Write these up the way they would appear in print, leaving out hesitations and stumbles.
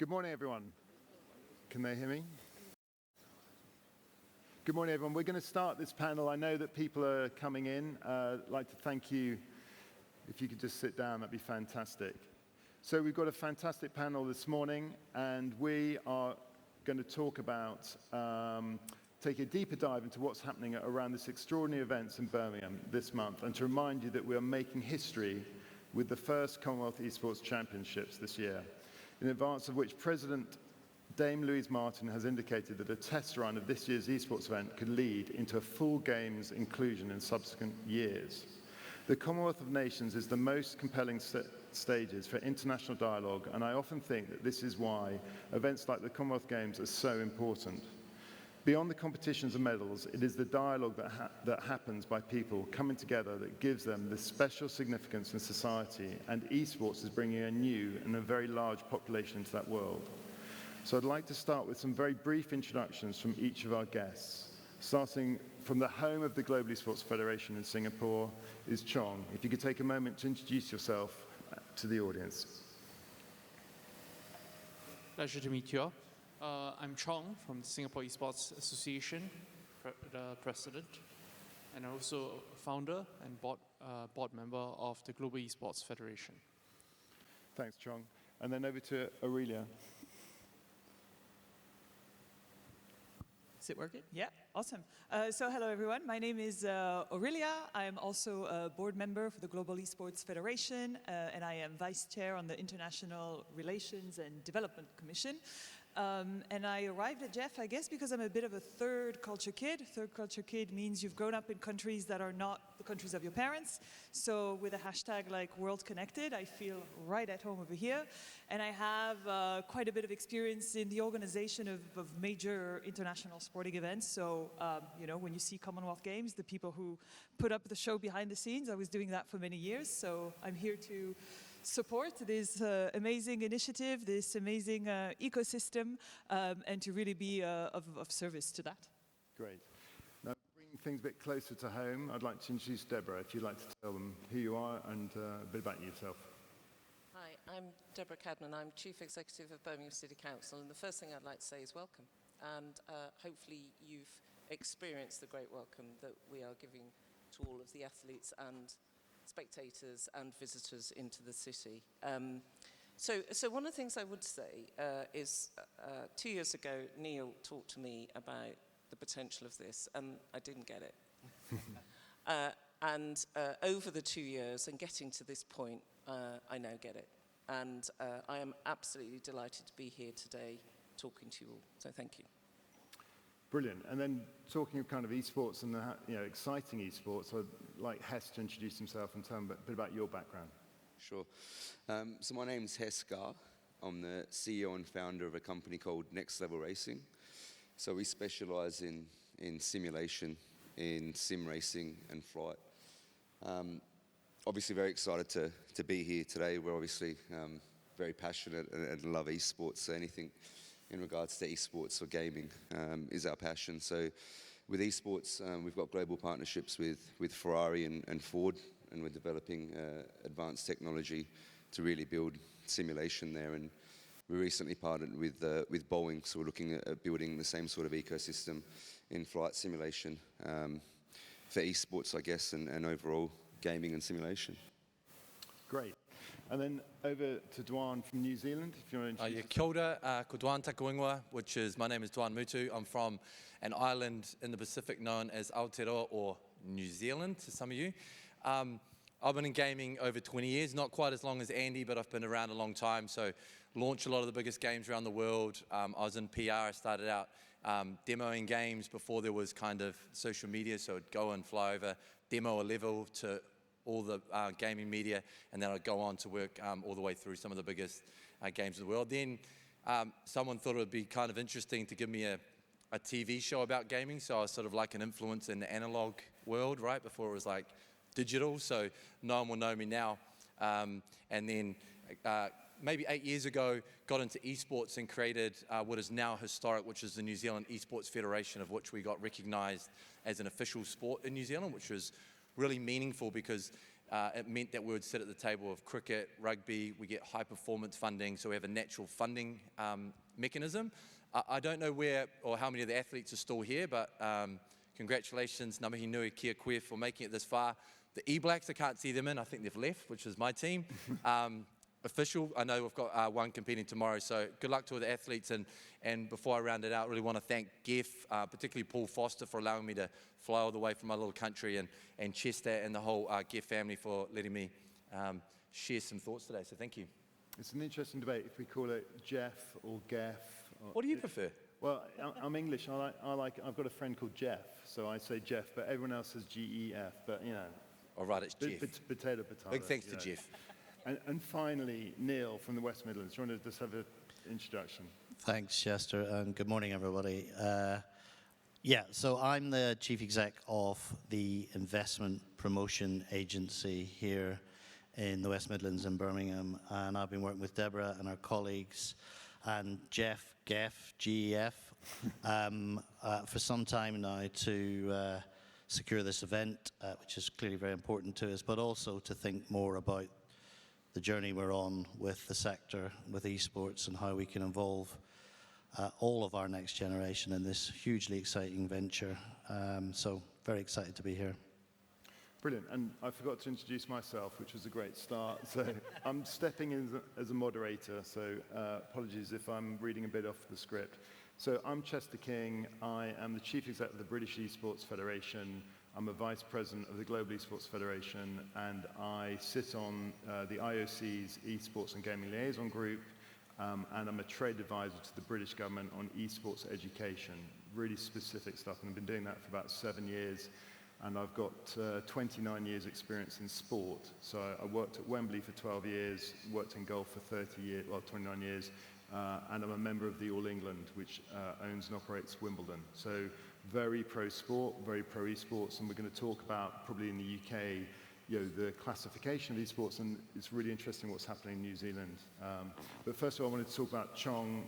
Good morning, everyone. Can they hear me? Good morning, everyone. We're going to start this panel. I know that people are coming in. I'd like to thank you. If you could just sit down, that'd be fantastic. So we've got a fantastic panel this morning, and we are going to talk about take a deeper dive into what's happening around this extraordinary events in Birmingham this month, and to remind you that we are making history with the first Commonwealth Esports Championships this year, in advance of which President Dame Louise Martin has indicated that a test run of this year's esports event could lead into a full Games inclusion in subsequent years. The Commonwealth of Nations is the most compelling stages for international dialogue, and I often think that this is why events like the Commonwealth Games are so important. Beyond the competitions and medals, it is the dialogue that happens by people coming together that gives them this special significance in society, and esports is bringing a new and a very large population into that world. So I'd like to start with some very brief introductions from each of our guests. Starting from the home of the Global Esports Federation in Singapore is Chong. If you could take a moment to introduce yourself to the audience. Pleasure to meet you all. I'm Chong from the Singapore Esports Association, the president, and also founder and board member of the Global Esports Federation. Thanks, Chong. And then over to Aurelia. Is it working? Yeah, awesome. So hello, everyone. My name is Aurelia. I am also a board member for the Global Esports Federation, and I am vice chair on the International Relations and Development Commission. And I arrived at Jeff, I guess, because I'm a bit of a third culture kid. Third culture kid means you've grown up in countries that are not the countries of your parents. So with a hashtag like World Connected, I feel right at home over here. And I have quite a bit of experience in the organization of major international sporting events. So, you know, when you see Commonwealth Games, the people who put up the show behind the scenes, I was doing that for many years. So I'm here to support this amazing initiative, this amazing ecosystem, and to really be of service to that. Great. Now, bringing things a bit closer to home, I'd like to introduce Deborah, if you'd like to tell them who you are and a bit about yourself. Hi, I'm Deborah Cadman. I'm Chief Executive of Birmingham City Council, and the first thing I'd like to say is welcome. And hopefully you've experienced the great welcome that we are giving to all of the athletes and spectators and visitors into the city. So one of the things I would say is 2 years ago, Neil talked to me about the potential of this, and I didn't get it. And over the 2 years and getting to this point, I now get it. And I am absolutely delighted to be here today talking to you all. So thank you. Brilliant. And then talking of kind of esports and the, exciting esports, I'd like Hess to introduce himself and tell him a bit about your background. Sure. So my name's Hess Ghah. I'm the CEO and founder of a company called Next Level Racing. So we specialize in simulation, in sim racing and flight. Obviously very excited to be here today. We're obviously very passionate and love esports, so anything in regards to esports or gaming is our passion. So with esports, we've got global partnerships with Ferrari and Ford, and we're developing advanced technology to really build simulation there. And we recently partnered with Boeing, so we're looking at building the same sort of ecosystem in flight simulation for esports, I guess, and overall gaming and simulation. Great. And then over to Duane from New Zealand, if you want to introduce. Kia ora, ko Duane taku ingoa, which is, my name is Duane Mutu. I'm from an island in the Pacific known as Aotearoa, or New Zealand to some of you. I've been in gaming over 20 years, not quite as long as Andy, but I've been around a long time. So launched a lot of the biggest games around the world. I was in PR, I started out demoing games before there was kind of social media. So I'd go and fly over, demo a level to all the gaming media, and then I'd go on to work all the way through some of the biggest games in the world. Then someone thought it would be kind of interesting to give me a TV show about gaming, so I was sort of like an influence in the analog world, right, before it was like digital, so no one will know me now. And then maybe 8 years ago, got into esports and created what is now historic, which is the New Zealand Esports Federation, of which we got recognised as an official sport in New Zealand, which was really meaningful because it meant that we would sit at the table of cricket, rugby, we get high performance funding, so we have a natural funding mechanism. I don't know where or how many of the athletes are still here, but congratulations, Ngamahi Nui Kia Koe, for making it this far. The E-Blacks, I can't see them in, I think they've left, which is my team. Official, I know we've got one competing tomorrow, so good luck to all the athletes. And before I round it out, I really want to thank Ghah, particularly Paul Foster, for allowing me to fly all the way from my little country, and Chester and the whole Ghah family for letting me share some thoughts today, so thank you. It's an interesting debate if we call it Jeff or Geff. What do you prefer? Well, I'm English. I've got a friend called Jeff, so I say Jeff, but everyone else says G-E-F, but you know. All right, it's Jeff. Potato. Big thanks to Jeff. And finally, Neil from the West Midlands. Do you want to just have an introduction? Thanks, Chester, and good morning, everybody. So I'm the Chief Exec of the Investment Promotion Agency here in the West Midlands in Birmingham, and I've been working with Deborah and our colleagues and Jeff, Geff, G-E-F, for some time now to secure this event, which is clearly very important to us, but also to think more about the journey we're on with the sector, with esports, and how we can involve all of our next generation in this hugely exciting venture. So very excited to be here. Brilliant. And I forgot to introduce myself, which was a great start. So I'm stepping in as a moderator, so apologies if I'm reading a bit off the script. So I'm Chester King. I am the Chief Exec of the British Esports Federation. I'm a Vice President of the Global Esports Federation, and I sit on the IOC's Esports and Gaming Liaison Group, and I'm a trade advisor to the British government on esports education, really specific stuff, and I've been doing that for about 7 years, and I've got 29 years experience in sport. So I worked at Wembley for 12 years, worked in golf for 29 years, and I'm a member of the All England, which owns and operates Wimbledon. So very pro sport, very pro esports, and we're going to talk about, probably in the UK, the classification of esports, and it's really interesting what's happening in New Zealand. But first of all, I wanted to talk about Chong,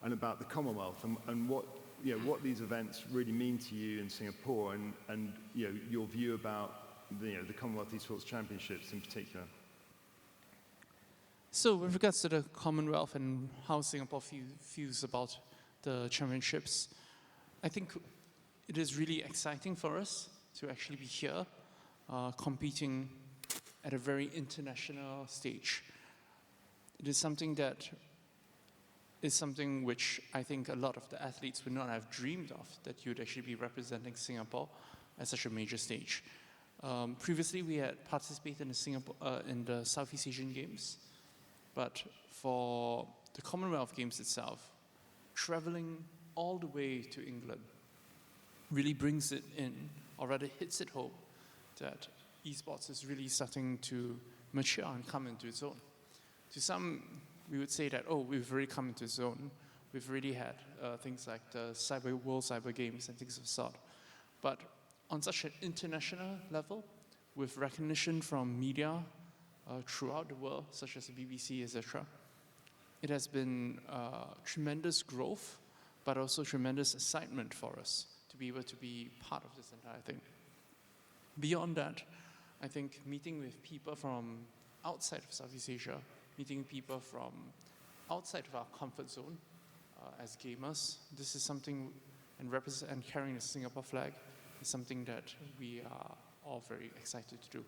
and about the Commonwealth, and what these events really mean to you in Singapore, and your view about the Commonwealth Esports Championships in particular. So with regards to the Commonwealth and how Singapore feels about the championships, I think it is really exciting for us to actually be here, competing at a very international stage. It is something which I think a lot of the athletes would not have dreamed of, that you'd actually be representing Singapore at such a major stage. Previously, we had participated in the Southeast Asian Games, but for the Commonwealth Games itself, traveling all the way to England really brings it in, or rather hits it home, that esports is really starting to mature and come into its own. To some, we would say that, we've already come into its own. We've already had things like the World Cyber Games and things of the sort. But on such an international level, with recognition from media throughout the world, such as the BBC, etc., it has been tremendous growth, but also tremendous excitement for us to be able to be part of this entire thing. Beyond that, I think meeting with people from outside of Southeast Asia, meeting people from outside of our comfort zone as gamers, this is something, and carrying the Singapore flag is something that we are all very excited to do.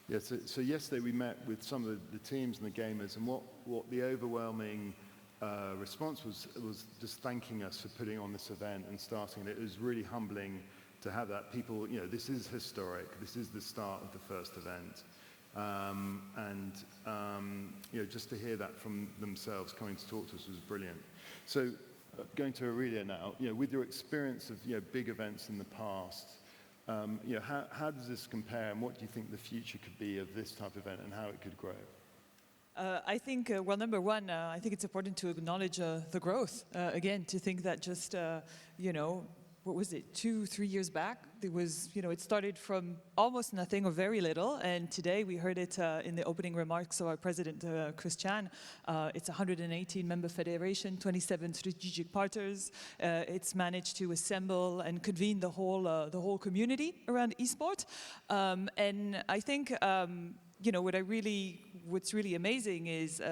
Yeah, so yesterday we met with some of the teams and the gamers, and what the overwhelming response was just thanking us for putting on this event and starting it. It was really humbling to have that. People, this is historic. This is the start of the first event. Just to hear that from themselves coming to talk to us was brilliant. So going to Aurelia now, with your experience of big events in the past, how does this compare, and what do you think the future could be of this type of event and how it could grow? I think, number one, I think it's important to acknowledge the growth. Again, to think that just, what was it, 2-3 years back? It was, it started from almost nothing or very little, and today we heard it in the opening remarks of our president, Chris Chan. It's a 118-member federation, 27 strategic partners. It's managed to assemble and convene the whole community around esport, and I think, what's really amazing is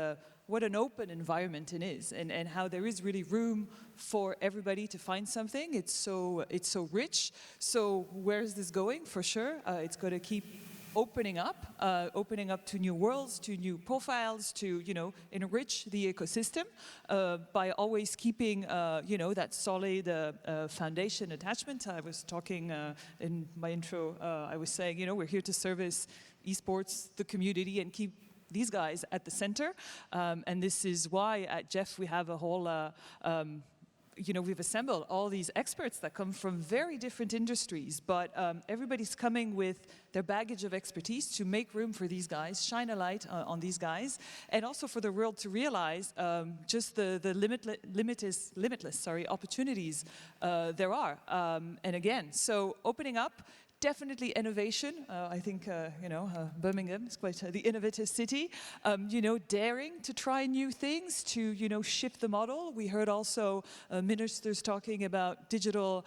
what an open environment it is, and how there is really room for everybody to find something. It's so rich. So where is this going? For sure, it's going to keep opening up to new worlds, to new profiles, to enrich the ecosystem by always keeping that solid foundation attachment. I was talking in my intro. I was saying we're here to service esports, the community, and keep these guys at the center, and this is why at Jeff we have a whole, we've assembled all these experts that come from very different industries, but everybody's coming with their baggage of expertise to make room for these guys, shine a light on these guys, and also for the world to realize just the limitless opportunities there are. And again, so opening up. Definitely innovation. I think, Birmingham is quite the innovative city. Daring to try new things, to, shift the model. We heard also ministers talking about digital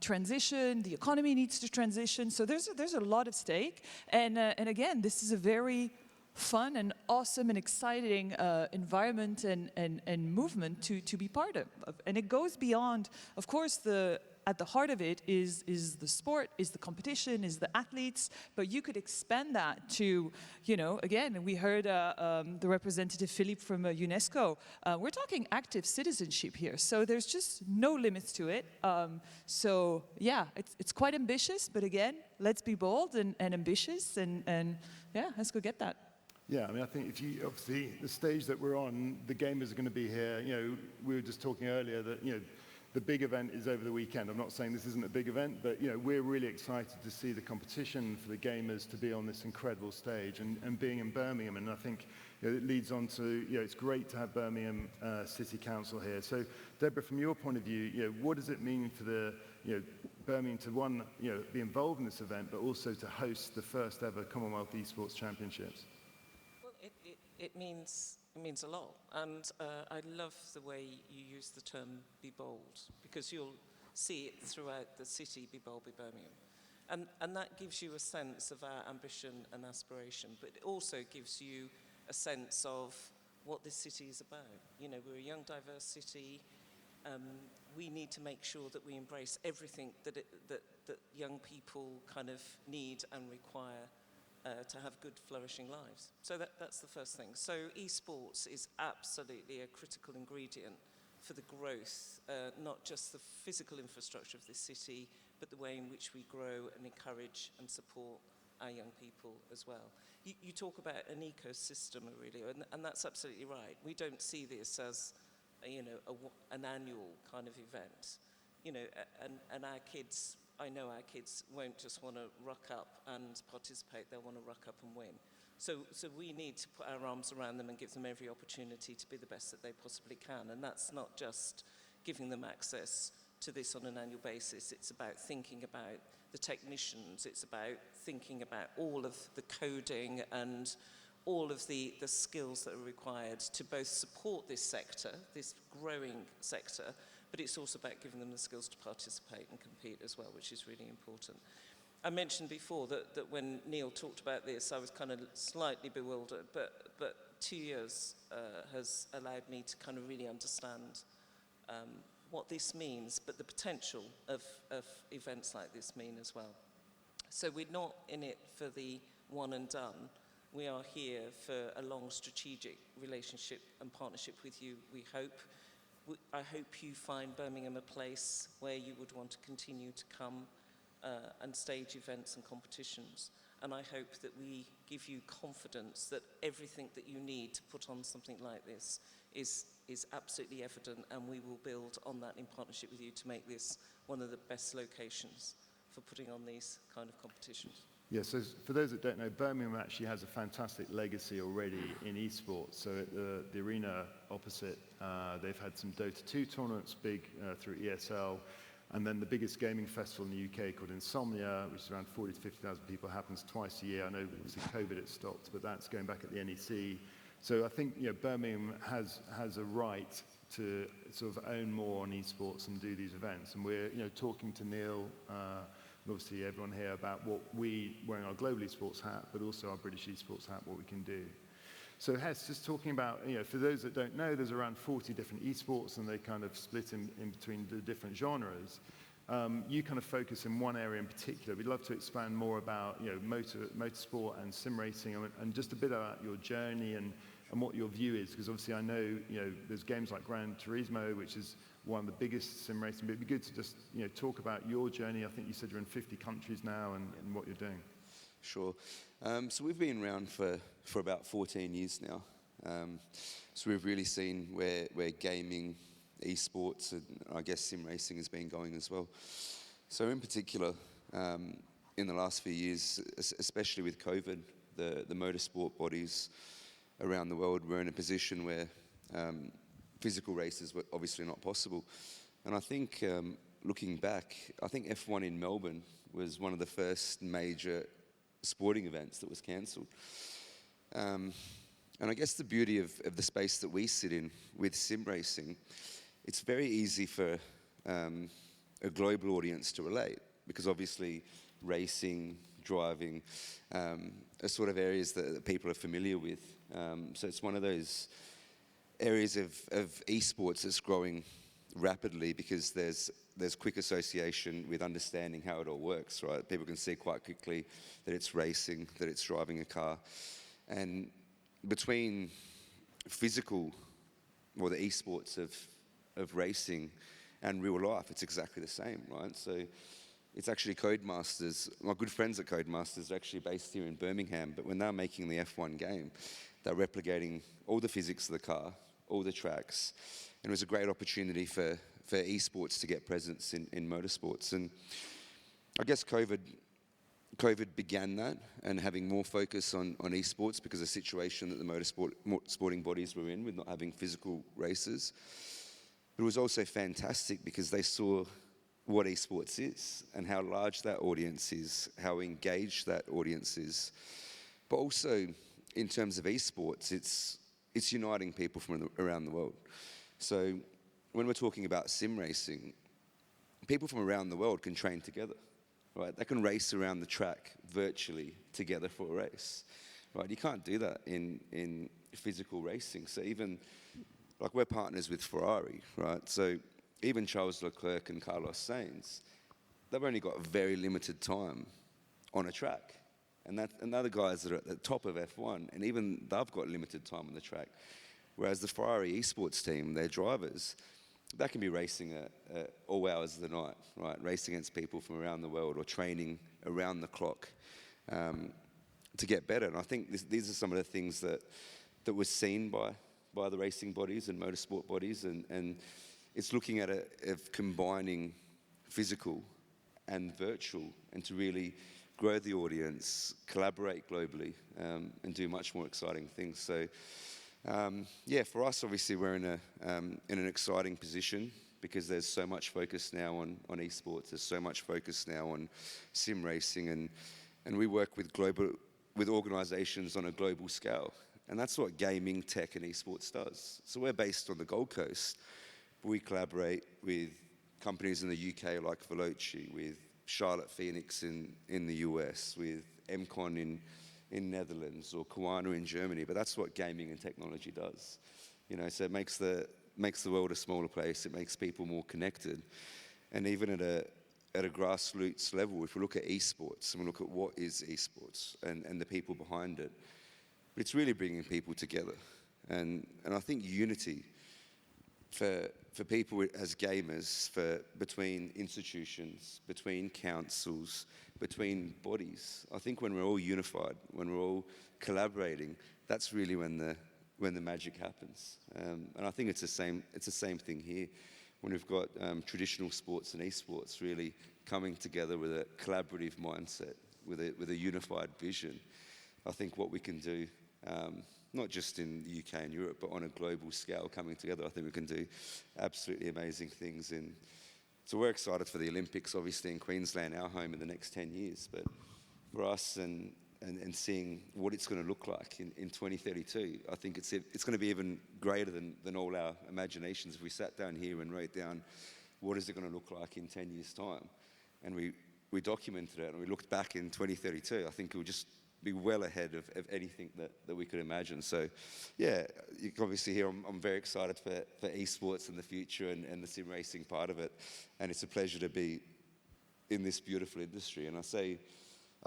transition. The economy needs to transition. So there's a lot at stake. And again, this is a very fun and awesome and exciting environment and movement to be part of. And it goes beyond, of course, at the heart of it is the sport, is the competition, is the athletes, but you could expand that to, again, we heard the representative Philippe from UNESCO. We're talking active citizenship here, so there's just no limits to it. So yeah, it's quite ambitious, but again, let's be bold and ambitious, and yeah, let's go get that. Yeah, I mean, I think if you, obviously, the stage that we're on, the gamers are going to be here. We were just talking earlier that, the big event is over the weekend. I'm not saying this isn't a big event, but we're really excited to see the competition for the gamers to be on this incredible stage and being in Birmingham. And I think it leads on to, it's great to have Birmingham City Council here. So Deborah, from your point of view, what does it mean for the Birmingham to be involved in this event, but also to host the first ever Commonwealth Esports Championships? Well, it means a lot, and I love the way you use the term "be bold," because you'll see it throughout the city. Be bold, be Birmingham, and that gives you a sense of our ambition and aspiration, but it also gives you a sense of what this city is about. We're a young, diverse city. We need to make sure that we embrace everything that young people kind of need and require to have good, flourishing lives. So that's the first thing. So esports is absolutely a critical ingredient for the growth, not just the physical infrastructure of this city, but the way in which we grow and encourage and support our young people as well. You talk about an ecosystem, Aurelia, and that's absolutely right. We don't see this as, an annual kind of event, and our kids, I know our kids won't just want to rock up and participate, they'll want to rock up and win. So we need to put our arms around them and give them every opportunity to be the best that they possibly can. And that's not just giving them access to this on an annual basis. It's about thinking about the technicians. It's about thinking about all of the coding and all of the skills that are required to both support this sector, this growing sector, but it's also about giving them the skills to participate and compete as well, which is really important. I mentioned before that when Neil talked about this, I was kind of slightly bewildered, but 2 years has allowed me to kind of really understand what this means, but the potential of events like this mean as well. So we're not in it for the one and done. We are here for a long strategic relationship and partnership with you, we hope. I hope you find Birmingham a place where you would want to continue to come and stage events and competitions. And I hope that we give you confidence that everything that you need to put on something like this is absolutely evident, and we will build on that in partnership with you to make this one of the best locations for putting on these kind of competitions. Yeah, so for those that don't know, Birmingham actually has a fantastic legacy already in esports. So at the arena opposite, they've had some Dota 2 tournaments, big through ESL. And then the biggest gaming festival in the UK called Insomnia, which is around 40 to 50,000 people, happens twice a year. I know obviously COVID it stopped, but that's going back at the NEC. So I think Birmingham has a right to sort of own more on esports and do these events. And we're talking to Neil, and obviously everyone here, about what we, wearing our global esports hat, but also our British esports hat, what we can do. So Hess, just talking about, for those that don't know, there's around 40 different esports and they kind of split in between the different genres. You kind of focus in one area in particular. We'd love to expand more about motorsport and sim racing and just a bit about your journey and what your view is, because obviously I know there's games like Gran Turismo, which is one of the biggest sim racing, but it'd be good to just talk about your journey. I think you said you're in 50 countries now and what you're doing. Sure. So we've been around for about 14 years now. So we've really seen where gaming, esports, and I guess sim racing has been going as well. So in particular, in the last few years, especially with COVID, the motorsport bodies around the world were in a position where physical races were obviously not possible. And I think, looking back, I think F1 in Melbourne was one of the first major sporting events that was cancelled. And I guess the beauty of the space that we sit in with sim racing, it's very easy for a global audience to relate, because obviously racing, driving are sort of areas that people are familiar with. So it's one of those areas of esports that's growing rapidly, because there's quick association with understanding how it all works, right? People can see quite quickly that it's racing, that it's driving a car. And between physical, or the esports of racing and real life, it's exactly the same, right? So it's actually Codemasters. My good friends at Codemasters are actually based here in Birmingham, but when they're making the F1 game, they're replicating all the physics of the car, all the tracks, and it was a great opportunity for esports to get presence in motorsports. And I guess COVID began that, and having more focus on esports, because of the situation that the sporting bodies were in with not having physical races. But it was also fantastic because they saw what esports is and how large that audience is, how engaged that audience is. But also, in terms of esports, it's uniting people from around the world. So when we're talking about sim racing, people from around the world can train together, right? They can race around the track virtually together for a race, right? You can't do that in physical racing. So even, like, we're partners with Ferrari, right? So even Charles Leclerc and Carlos Sainz, they've only got a very limited time on a track. And they're the guys that are at the top of F1, and even they've got limited time on the track. Whereas the Ferrari esports team, their drivers, they can be racing at all hours of the night, right? Racing against people from around the world, or training around the clock to get better. And I think these are some of the things that were seen by the racing bodies and motorsport bodies, and it's looking at it of combining physical and virtual, and to really grow the audience, collaborate globally, and do much more exciting things. So, for us, obviously, we're in an exciting position, because there's so much focus now on esports. There's so much focus now on sim racing, and we work with organisations on a global scale, and that's what gaming, tech, and esports does. So we're based on the Gold Coast, but we collaborate with companies in the UK like Ruetsch, with Charlotte Phoenix in the US, with MCon in Netherlands, or Koana in Germany. But that's what gaming and technology does. So it makes the world a smaller place. It makes people more connected. And even at a grassroots level, if we look at esports and we look at what is esports and the people behind it, it's really bringing people together. And I think unity for people as gamers, between institutions, between councils, between bodies. I think when we're all unified, when we're all collaborating, that's really when the magic happens. And I think it's the same thing here, when we've got traditional sports and esports really coming together with a collaborative mindset, with a unified vision. I think what we can do, not just in the UK and Europe, but on a global scale, coming together, I think we can do absolutely amazing things in So we're excited for the Olympics, obviously in Queensland, our home in the next 10 years. But for us and seeing what it's going to look like in 2032, I think it's going to be even greater than all our imaginations. If we sat down here and wrote down what is it going to look like in 10 years' time, and we documented it and we looked back in 2032, I think it would just be well ahead of anything that we could imagine. So, yeah, you can obviously hear I'm very excited for esports in the future and the sim racing part of it. And it's a pleasure to be in this beautiful industry. And I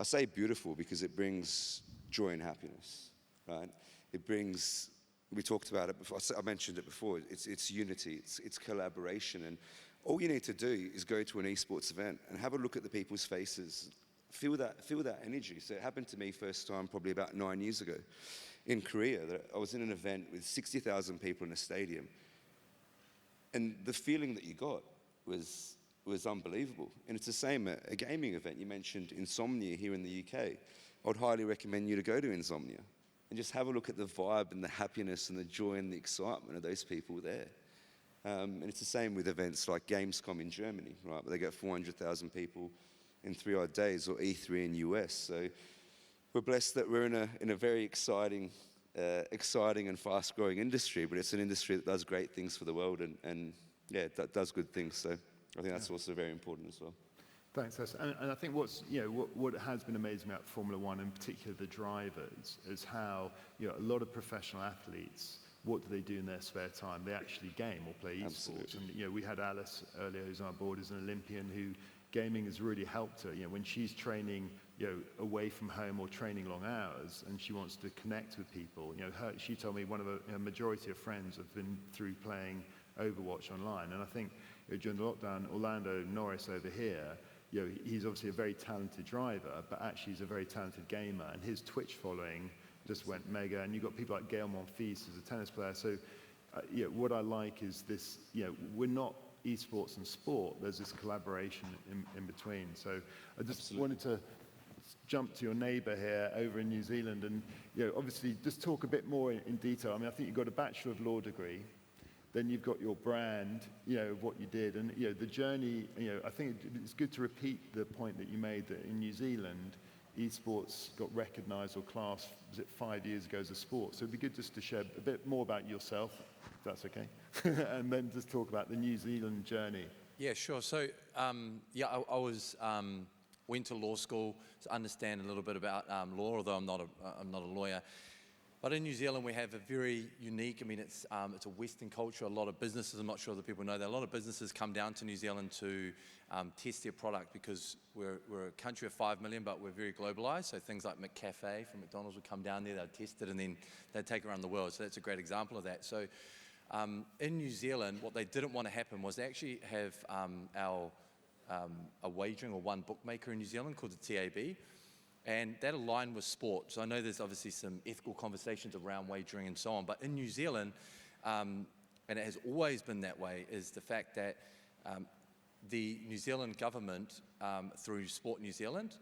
say beautiful because it brings joy and happiness, right? It brings, we talked about it before, I mentioned it before, it's unity, it's collaboration. And all you need to do is go to an esports event and have a look at the people's faces. Feel that energy. So it happened to me first time probably about 9 years ago in Korea. I was in an event with 60,000 people in a stadium. And the feeling that you got was unbelievable. And it's the same at a gaming event. You mentioned Insomnia here in the UK. I would highly recommend you to go to Insomnia and just have a look at the vibe and the happiness and the joy and the excitement of those people there. And it's the same with events like Gamescom in Germany, right? Where they get 400,000 people in 3 odd days, or E3 in US. So we're blessed that we're in a very exciting and fast-growing industry, but it's an industry that does great things for the world and that does good things. So I think that's also very important as well. Thanks, Hess. And I think what has been amazing about Formula One, in particular the drivers, is how a lot of professional athletes, what do they do in their spare time? They actually game or play esports. Absolutely. And we had Alice earlier, who's on our board, as an Olympian, who gaming has really helped her. When she's training, away from home or training long hours, and she wants to connect with people. She told me one of a majority of friends have been through playing Overwatch online. And I think during the lockdown, Orlando Norris over here, he's obviously a very talented driver, but actually he's a very talented gamer, and his Twitch following just went mega. And you've got people like Gael Monfils as a tennis player. So, what I like is this. We're not esports and sport. There's this collaboration in between. So, I just wanted to jump to your neighbour here over in New Zealand, and obviously just talk a bit more in detail. I mean, I think you've got a Bachelor of Law degree. Then you've got your brand, of what you did, and the journey. I think it's good to repeat the point that you made that in New Zealand, esports got recognised or classed, was it 5 years ago, as a sport? So it'd be good just to share a bit more about yourself, if that's okay, and then just talk about the New Zealand journey. Yeah, sure. So, I was went to law school to understand a little bit about law, although I'm not a lawyer. But in New Zealand, we have a very unique, it's a Western culture. A lot of businesses, I'm not sure that people know that, a lot of businesses come down to New Zealand to test their product because we're a country of 5 million, but we're very globalized. So things like McCafe from McDonald's would come down there, they'd test it, and then they'd take it around the world. So that's a great example of that. So in New Zealand, what they didn't want to happen was they actually have a wagering or one bookmaker in New Zealand called the TAB. And that aligned with sport. So I know there's obviously some ethical conversations around wagering and so on, but in New Zealand, and it has always been that way, is the fact that the New Zealand government, through Sport New Zealand,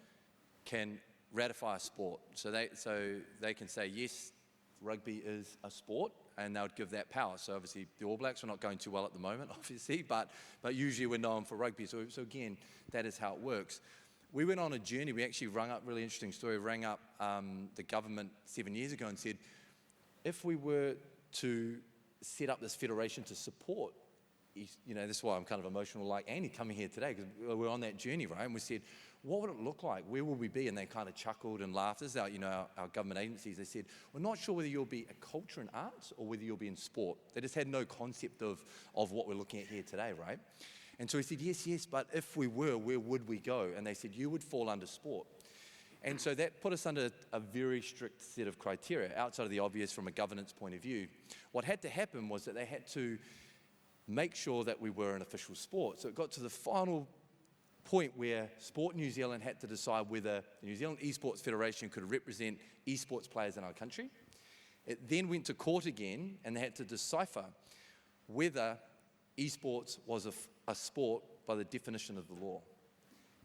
can ratify a sport. So they can say, yes, rugby is a sport, and they would give that power. So obviously the All Blacks are not going too well at the moment, obviously, but usually we're known for rugby. So again, that is how it works. We went on a journey. We actually rang up, really interesting story, rang up the government 7 years ago and said, if we were to set up this federation to support, this is why I'm kind of emotional like Andy coming here today, because we're on that journey, right? And we said, what would it look like? Where will we be? And they kind of chuckled and laughed. This is our government agencies. They said, we're not sure whether you'll be a culture and arts or whether you'll be in sport. They just had no concept of what we're looking at here today, right? And so we said, yes, but if we were, where would we go? And they said, you would fall under sport. And so that put us under a very strict set of criteria, outside of the obvious from a governance point of view. What had to happen was that they had to make sure that we were an official sport. So it got to the final point where Sport New Zealand had to decide whether the New Zealand Esports Federation could represent esports players in our country. It then went to court again, and they had to decipher whether esports was a sport by the definition of the law.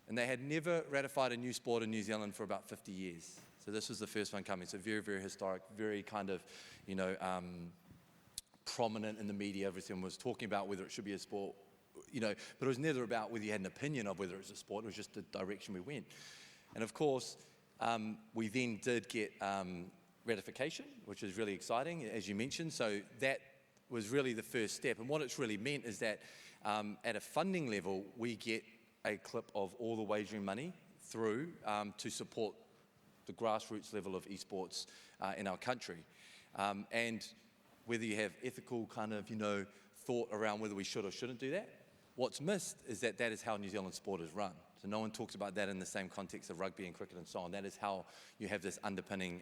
And they had never ratified a new sport in New Zealand for about 50 years. So this was the first one coming. So very, very historic, very kind of, prominent in the media. Everyone was talking about whether it should be a sport, but it was never about whether you had an opinion of whether it was a sport. It was just the direction we went. And of course, we then did get ratification, which is really exciting, as you mentioned. So that was really the first step. And what it's really meant is that at a funding level, we get a clip of all the wagering money through to support the grassroots level of esports in our country. And whether you have ethical kind of, thought around whether we should or shouldn't do that, what's missed is that that is how New Zealand sport is run. So no one talks about that in the same context of rugby and cricket and so on. That is how you have this underpinning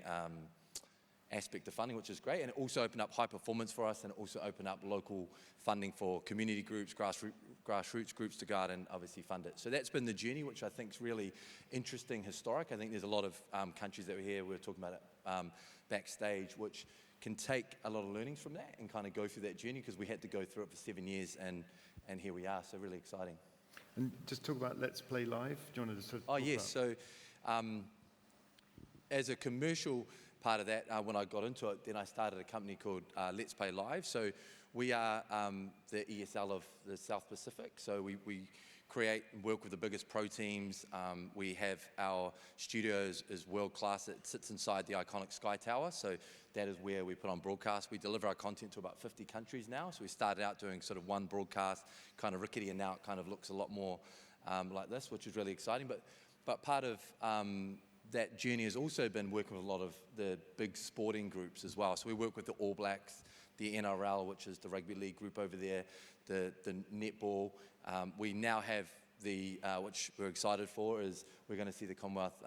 aspect of funding, which is great. And it also opened up high performance for us, and it also opened up local funding for community groups, grassroots groups to go out and obviously fund it. So that's been the journey, which I think is really interesting, historic. I think there's a lot of countries that were here, we were talking about it backstage, which can take a lot of learnings from that and kind of go through that journey, because we had to go through it for 7 years, and here we are, so really exciting. And just talk about Let's Play Live. Do you want to just sort of talk yes. about? So as a commercial part of that, when I got into it, then I started a company called Let's Play Live. So we are the ESL of the South Pacific. So we create and work with the biggest pro teams. We have our studios is world class. It sits inside the iconic Sky Tower. So that is where we put on broadcast. We deliver our content to about 50 countries now. So we started out doing sort of one broadcast, kind of rickety, and now it kind of looks a lot more like this, which is really exciting. But part of that journey has also been working with a lot of the big sporting groups as well. So we work with the All Blacks, the NRL, which is the rugby league group over there, the netball. We now have the, which we're excited for, is we're going to see the Commonwealth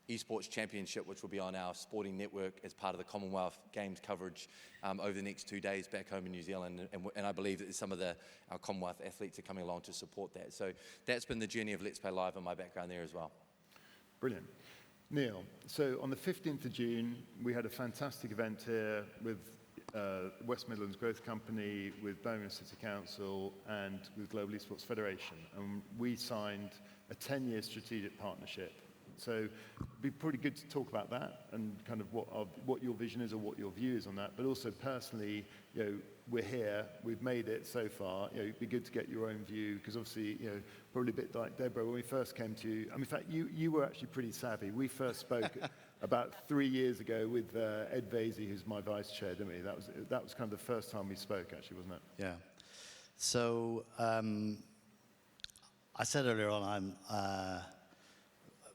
Esports Championship, which will be on our sporting network as part of the Commonwealth Games coverage over the next 2 days back home in New Zealand. And I believe that some of our Commonwealth athletes are coming along to support that. So that's been the journey of Let's Play Live and my background there as well. Brilliant. Neil, so on the 15th of June, we had a fantastic event here with West Midlands Growth Company, with Birmingham City Council, and with Global Esports Federation. And we signed a 10-year strategic partnership. So it'd be pretty good to talk about that and kind of what your vision is or what your view is on that. But also personally, we're here, we've made it so far. It'd be good to get your own view, because obviously, probably a bit like Deborah, when we first came to you, in fact, you were actually pretty savvy. We first spoke about 3 years ago with Ed Vasey, who's my vice chair, didn't we? That was kind of the first time we spoke, actually, wasn't it? Yeah. So I said earlier on, I'm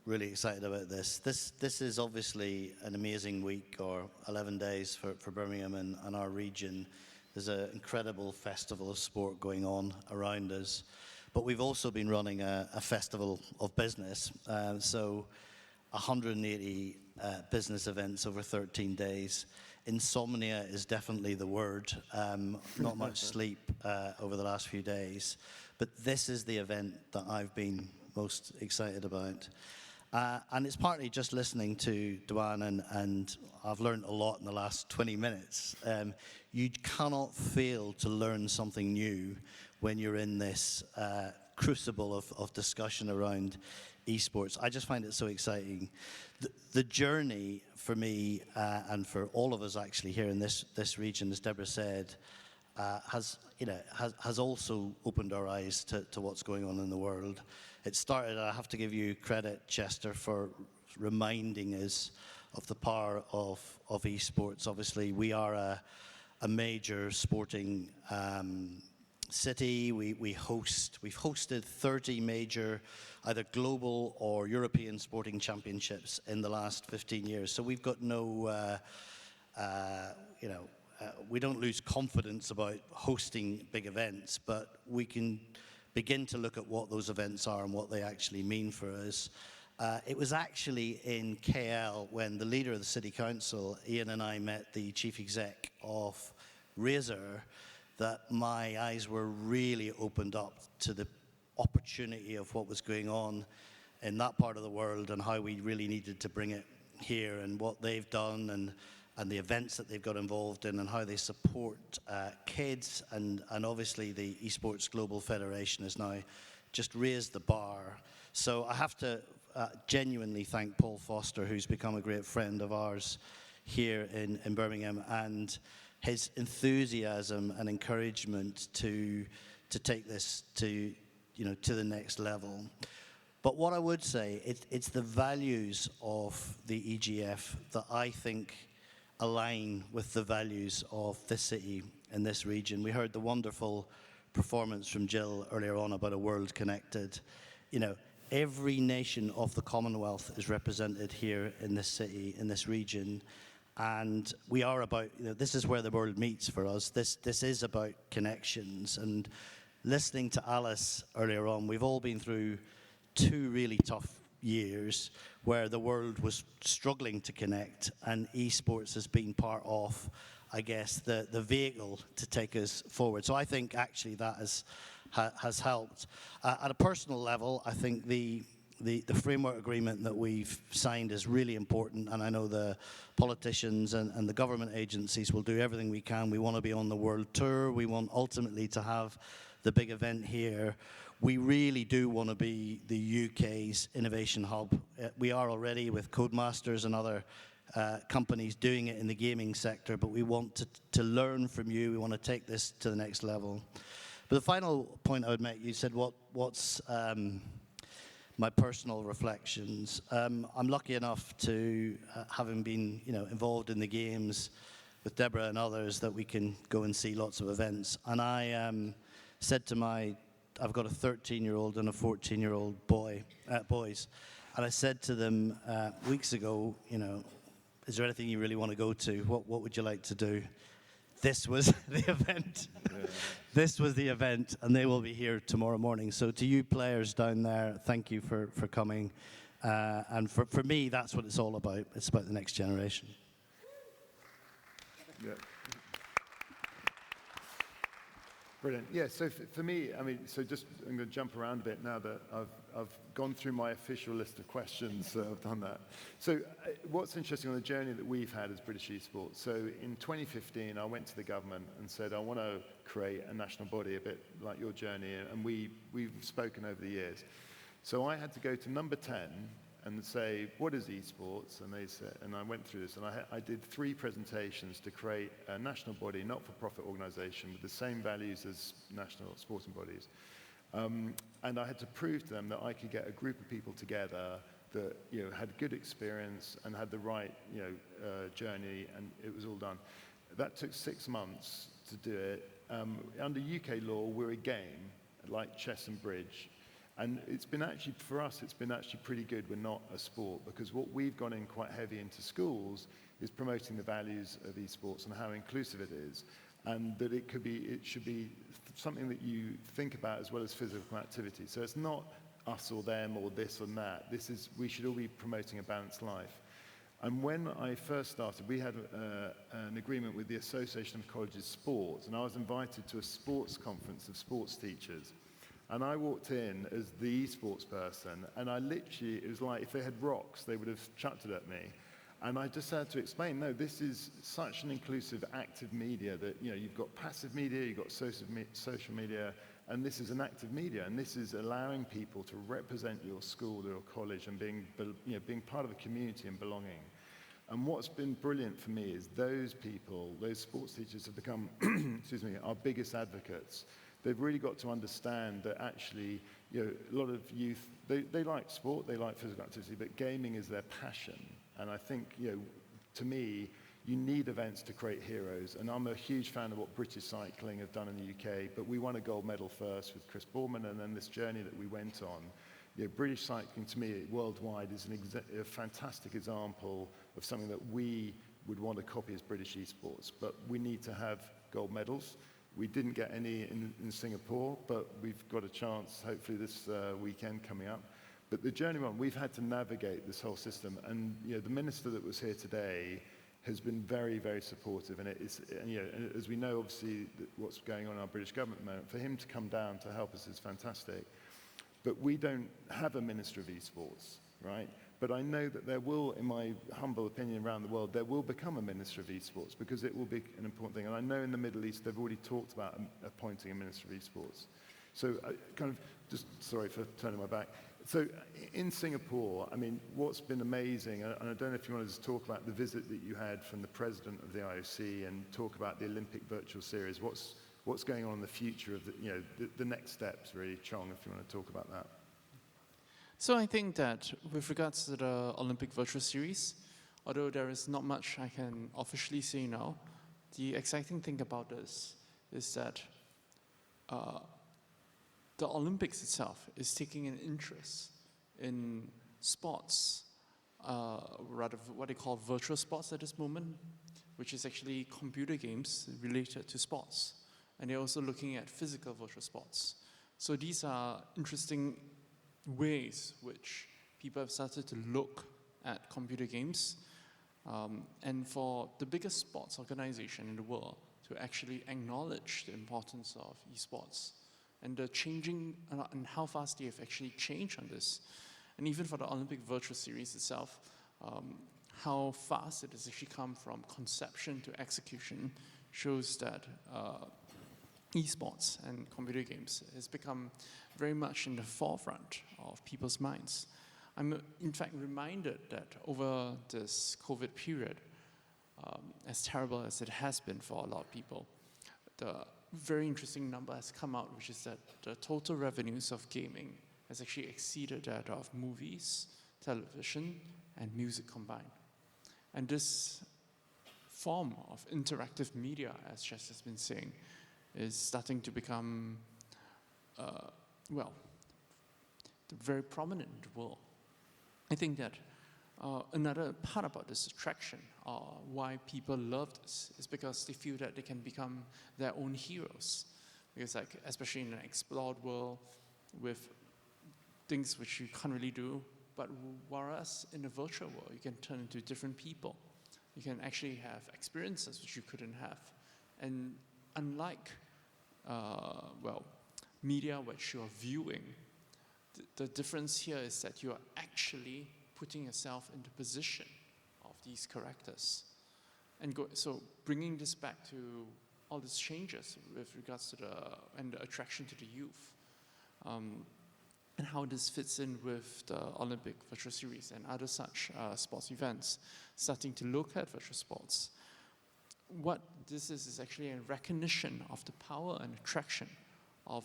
really excited about this. This is obviously an amazing week, or 11 days for Birmingham and our region. There's an incredible festival of sport going on around us. But we've also been running a festival of business. So 180 business events over 13 days. Insomnia is definitely the word. Not much sleep over the last few days. But this is the event that I've been most excited about. And it's partly just listening to Duane, and I've learned a lot in the last 20 minutes. You cannot fail to learn something new when you're in this crucible of discussion around esports. I just find it so exciting. The journey for me, and for all of us actually here in this region, as Deborah said, has also opened our eyes to what's going on in the world. It started, I have to give you credit, Chester, for reminding us of the power of esports. Obviously, we are a major sporting city. We've hosted 30 major, either global or European sporting championships in the last 15 years. So we've got no, we don't lose confidence about hosting big events, but we can begin to look at what those events are and what they actually mean for us. It was actually in KL when the leader of the city council, Ian, and I met the chief exec of Razor, that my eyes were really opened up to the opportunity of what was going on in that part of the world, and how we really needed to bring it here, and what they've done, and the events that they've got involved in, and how they support kids, and obviously the Esports Global Federation has now just raised the bar. So I have to genuinely thank Paul Foster, who's become a great friend of ours here in Birmingham, and his enthusiasm and encouragement to to take this to, to the next level. But what I would say, it's the values of the EGF that I think align with the values of this city and this region. We heard the wonderful performance from Jill earlier on about a world connected. Every nation of the Commonwealth is represented here in this city, in this region. And we are about, this is where the world meets for us. This is about connections. And listening to Alice earlier on, we've all been through 2 really tough years where the world was struggling to connect, and esports has been part of, I guess, the vehicle to take us forward. So I think actually that has helped. At a personal level, I think the framework agreement that we've signed is really important, and I know the politicians and the government agencies will do everything we can. We want to be on the world tour. We want ultimately to have the big event here. We really do want to be the UK's innovation hub. We are already with Codemasters and other companies doing it in the gaming sector, but we want to learn from you. We want to take this to the next level. But the final point I would make, you said what's my personal reflections. I'm lucky enough to, having been involved in the games with Deborah and others, that we can go and see lots of events. And I said to I've got a 13-year-old and a 14-year-old boys, and I said to them weeks ago, is there anything you really want to go to? What would you like to do? This was the event. Yeah. This was the event, and they will be here tomorrow morning. So to you players down there, thank you for coming. And for me, that's what it's all about. It's about the next generation. Yeah. Brilliant. Yeah, so for me, I'm going to jump around a bit now that I've gone through my official list of questions. I've done that. So what's interesting on the journey that we've had as British Esports, so in 2015, I went to the government and said, I want to create a national body, a bit like your journey, and we've spoken over the years. So I had to go to number 10 and say, what is esports? And they said, and I went through this, and I did 3 presentations to create a national body, not-for-profit organisation with the same values as national sporting bodies. And I had to prove to them that I could get a group of people together that had good experience and had the right journey, and it was all done. That took 6 months to do it. Under UK law, we're a game, like chess and bridge. And it's been actually, for us, it's been actually pretty good we're not a sport, because what we've gone in quite heavy into schools is promoting the values of esports and how inclusive it is, and that it should be something that you think about as well as physical activity. So it's not us or them or this or that. We should all be promoting a balanced life. And when I first started, we had an agreement with the Association of Colleges Sports, and I was invited to a sports conference of sports teachers. And I walked in as the esports person, and it was like if they had rocks, they would have chucked it at me. And I just had to explain, no, this is such an inclusive, active media that, you've got passive media, you've got social media, and this is an active media, and this is allowing people to represent your school or your college and being part of a community and belonging. And what's been brilliant for me is those people, those sports teachers have become, our biggest advocates. They've really got to understand that actually, a lot of youth, they like sport, they like physical activity, but gaming is their passion. And I think, to me, you need events to create heroes. And I'm a huge fan of what British cycling have done in the UK, but we won a gold medal first with Chris Boardman, and then this journey that we went on. British cycling, to me, worldwide, is a fantastic example of something that we would want to copy as British esports. But we need to have gold medals. We didn't get any in Singapore, but we've got a chance, hopefully this weekend coming up. But the journey on, we've had to navigate this whole system. And the minister that was here today has been very, very supportive. And as we know, obviously, what's going on in our British government at the moment, for him to come down to help us is fantastic. But we don't have a Minister of Esports, right? But I know that there will, in my humble opinion around the world, there will become a Minister of Esports, because it will be an important thing. And I know in the Middle East, they've already talked about appointing a Minister of Esports. So sorry for turning my back. So in Singapore, what's been amazing, and I don't know if you want to just talk about the visit that you had from the president of the IOC and talk about the Olympic Virtual Series. what's going on in the future of the next steps, really. Chong, if you want to talk about that. So I think that with regards to the Olympic Virtual Series, although there is not much I can officially say now, the exciting thing about this is that the Olympics itself is taking an interest in sports, rather what they call virtual sports at this moment, which is actually computer games related to sports. And they're also looking at physical virtual sports. So these are interesting ways which people have started to look at computer games. And for the biggest sports organization in the world to actually acknowledge the importance of esports and the changing and how fast they have actually changed on this. And even for the Olympic Virtual Series itself, how fast it has actually come from conception to execution shows that esports and computer games has become very much in the forefront of people's minds. I'm in fact reminded that over this COVID period, as terrible as it has been for a lot of people, the very interesting number has come out, which is that the total revenues of gaming has actually exceeded that of movies, television, and music combined. And this form of interactive media, as Jess has been saying, is starting to become, very prominent in the world. I think that another part about this attraction, why people love this, is because they feel that they can become their own heroes. Because like, especially in an explored world with things which you can't really do, but whereas in the virtual world, you can turn into different people. You can actually have experiences which you couldn't have. And unlike, media which you are viewing, the difference here is that you are actually putting yourself in the position of these characters. And so bringing this back to all these changes with regards to the attraction to the youth, and how this fits in with the Olympic Virtual Series and other such sports events, starting to look at virtual sports. What this is actually a recognition of the power and attraction of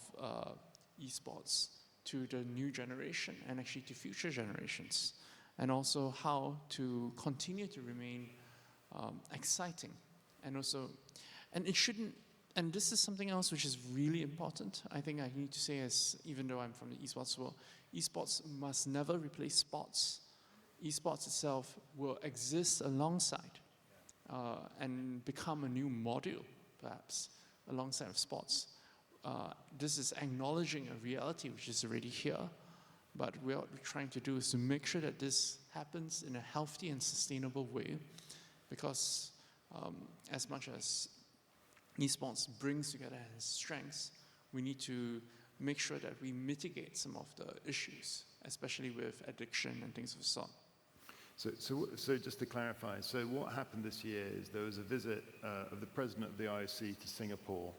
esports to the new generation and actually to future generations, and also how to continue to remain exciting. And it shouldn't, and this is something else which is really important. I think I need to say, as even though I'm from the esports world, esports must never replace sports. Esports itself will exist alongside and become a new module, perhaps, alongside of sports. This is acknowledging a reality which is already here, but what we're trying to do is to make sure that this happens in a healthy and sustainable way, because as much as esports brings together its strengths, we need to make sure that we mitigate some of the issues, especially with addiction and things of the sort. So just to clarify, so what happened this year is there was a visit of the president of the IOC to Singapore,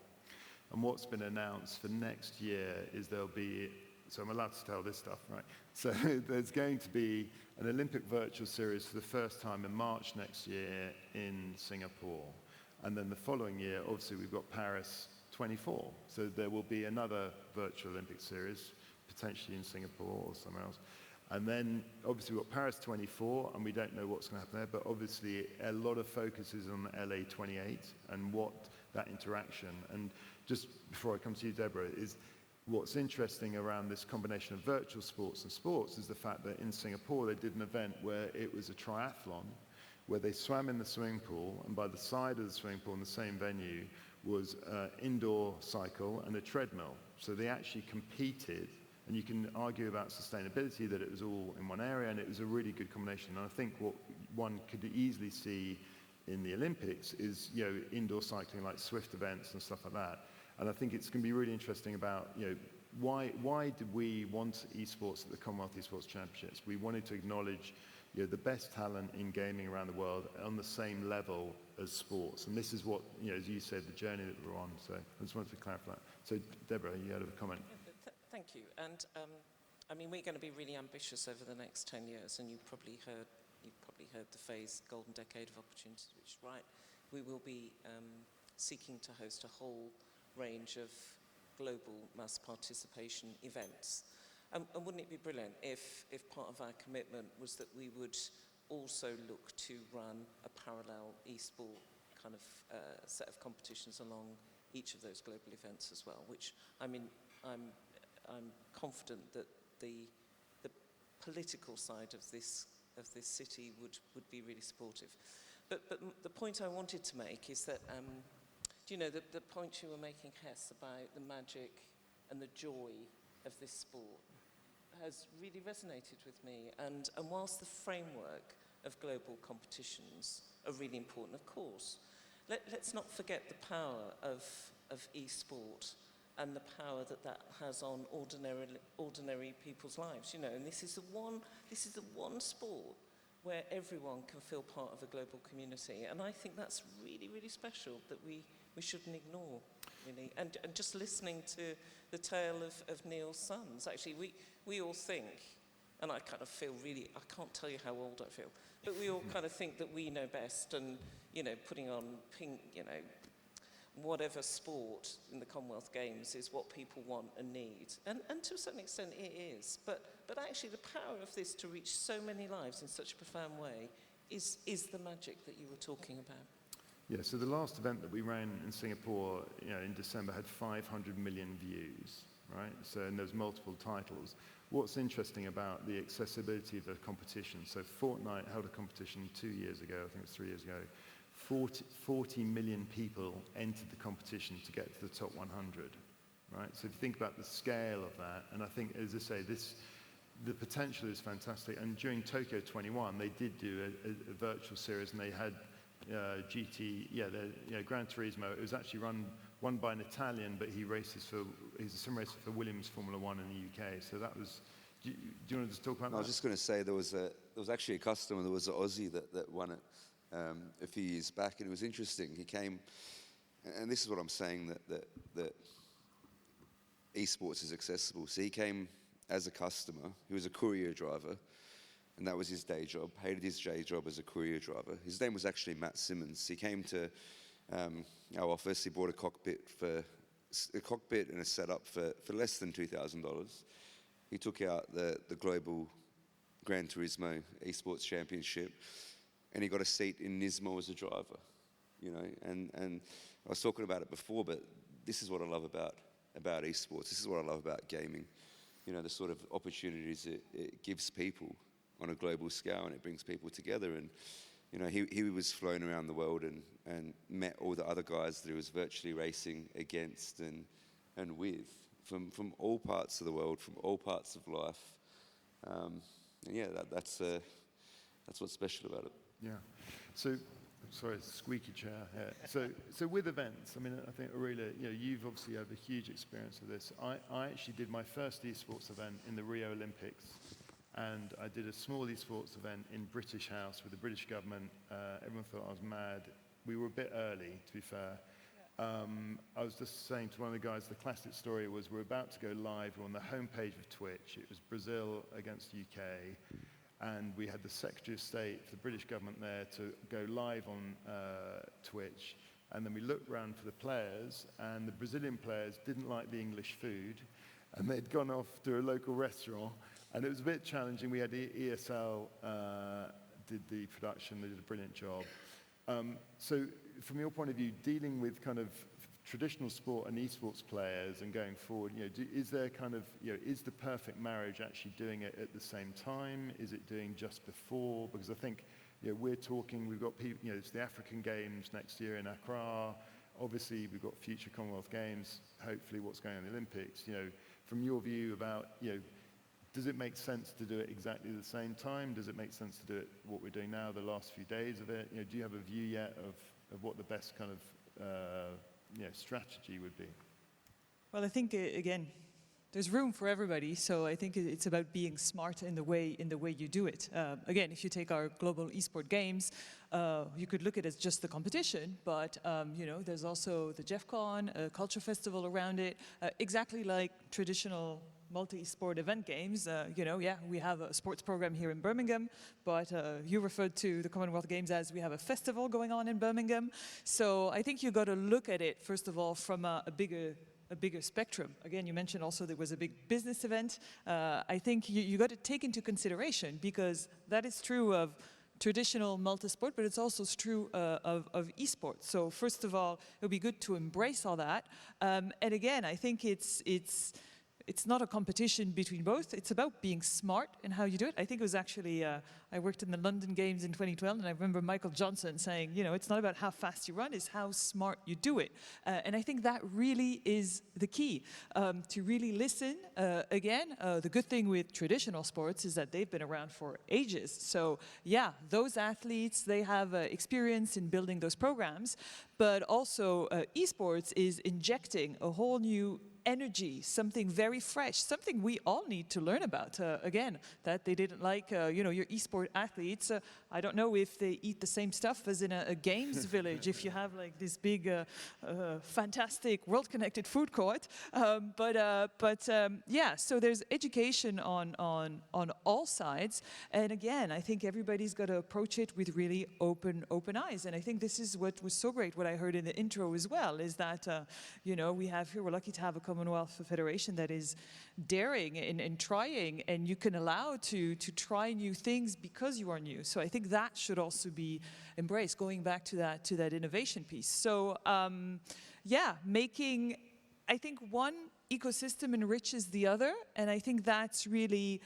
and what's been announced for next year is there'll be, so I'm allowed to tell this stuff, right? So there's going to be an Olympic Virtual Series for the first time in March next year in Singapore. And then the following year, obviously, we've got Paris 24. So there will be another virtual Olympic series, potentially in Singapore or somewhere else. And then, obviously, we've got Paris 24, and we don't know what's going to happen there, but obviously, a lot of focus is on LA 28 and what that interaction. And just before I come to you, Deborah, is what's interesting around this combination of virtual sports and sports is the fact that in Singapore, they did an event where it was a triathlon, where they swam in the swimming pool, and by the side of the swimming pool in the same venue was an indoor cycle and a treadmill. So they actually competed, and you can argue about sustainability, that it was all in one area, and it was a really good combination. And I think what one could easily see in the Olympics is, indoor cycling like Swift events and stuff like that. And I think it's going to be really interesting about, why did we want esports at the Commonwealth Esports Championships? We wanted to acknowledge the best talent in gaming around the world on the same level as sports. And this is what, as you said, the journey that we're on. So I just wanted to clarify that. So Deborah, you had a comment. Thank you. And we're going to be really ambitious over the next 10 years, and you've probably heard the phrase golden decade of opportunities, which is right. We will be seeking to host a whole range of global mass participation events. And wouldn't it be brilliant if part of our commitment was that we would also look to run a parallel esport kind of set of competitions along each of those global events as well, which I'm confident that the political side of this city would be really supportive. But the point I wanted to make is that, do you know, the point you were making, Hess, about the magic and the joy of this sport has really resonated with me. And whilst the framework of global competitions are really important, of course, let's not forget the power of e-sport and the power that has on ordinary people's lives. You know, and this is the one sport where everyone can feel part of a global community. And I think that's really, really special that we shouldn't ignore, really. And just listening to the tale of Neil's sons, actually, we all think, and I kind of feel really, I can't tell you how old I feel, but we all kind of think that we know best, and, you know, putting on pink, you know, whatever sport in the Commonwealth Games is what people want and need. And to a certain extent it is. But actually the power of this to reach so many lives in such a profound way is the magic that you were talking about. Yeah, so the last event that we ran in Singapore, you know, in December had 500 million views, right? So, and there's multiple titles. What's interesting about the accessibility of the competition, so Fortnite held a competition 2 years ago, I think it was 3 years ago. 40 million people entered the competition to get to the top 100, right? So if you think about the scale of that, and I think, as I say, the potential is fantastic. And during Tokyo 21, they did do a virtual series, and they had Gran Turismo. It was actually won by an Italian, but he's a sim racer for Williams Formula One in the UK. So that was. Do you want to just talk about that? I was just going to say there was actually a customer. There was an Aussie that won it a few years back, and it was interesting. He came, and this is what I'm saying, that esports is accessible. So he came as a customer. He was a courier driver, and that was his day job. Hated his day job as a courier driver. His name was actually Matt Simmons. He came to our office. He bought a cockpit and a setup for less than $2,000. He took out the global Gran Turismo Esports Championship, and he got a seat in Nismo as a driver, you know. And I was talking about it before, but this is what I love about esports. This is what I love about gaming. You know, the sort of opportunities it gives people on a global scale, and it brings people together. And you know, he was flown around the world and met all the other guys that he was virtually racing against and with from all parts of the world, from all parts of life. And yeah, that's what's special about it. Yeah. So, sorry, it's a squeaky chair. Yeah. So with events, I mean, I think, Aurelia, you know, you've obviously had a huge experience with this. I actually did my first esports event in the Rio Olympics, and I did a small esports event in British House with the British government. Everyone thought I was mad. We were a bit early, to be fair. I was just saying to one of the guys, the classic story was we're about to go live. We're on the homepage of Twitch. It was Brazil against UK. And we had the Secretary of State for the British government there to go live on Twitch. And then we looked around for the players, and the Brazilian players didn't like the English food, and they'd gone off to a local restaurant. And it was a bit challenging. We had ESL did the production. They did a brilliant job. So from your point of view, dealing with kind of traditional sport and esports players and going forward, you know, is there kind of, you know, is the perfect marriage actually doing it at the same time? Is it doing just before? Because I think, you know, we've got people, you know, it's the African Games next year in Accra. Obviously, we've got future Commonwealth Games, hopefully what's going on in the Olympics. You know, from your view about, you know, does it make sense to do it exactly the same time? Does it make sense to do it what we're doing now, the last few days of it? You know, do you have a view yet of what the best kind of strategy would be? Well, I think again, there's room for everybody. So I think it's about being smart in the way you do it. Again, if you take our global esport games, you could look at it as just the competition, but you know, there's also the GEFCON, a culture festival around it, exactly like traditional multi-sport event games. We have a sports program here in Birmingham, but you referred to the Commonwealth Games as we have a festival going on in Birmingham. So I think you got to look at it, first of all, from a bigger spectrum. Again, you mentioned also there was a big business event. I think you got to take into consideration, because that is true of traditional multisport, but it's also true of esports. So first of all, it would be good to embrace all that. And again, I think it's not a competition between both. It's about being smart in how you do it. I think it was actually, I worked in the London Games in 2012, and I remember Michael Johnson saying, it's not about how fast you run, it's how smart you do it. And I think that really is the key, to really listen. Again, the good thing with traditional sports is that they've been around for ages. So yeah, those athletes, they have experience in building those programs, but also esports is injecting a whole new energy, something very fresh, something we all need to learn about. Again, that they didn't like, your esport athletes. I don't know if they eat the same stuff as in a games village, if you have like this big, fantastic, world-connected food court. Yeah, so there's education on all sides. And again, I think everybody's got to approach it with really open eyes. And I think this is what was so great, what I heard in the intro as well, is that, we're lucky to have a Commonwealth Federation that is daring and trying, and you can allow to try new things because you are new. So I think that should also be embraced, going back to that innovation piece. So making, I think, one ecosystem enriches the other, and I think that's really,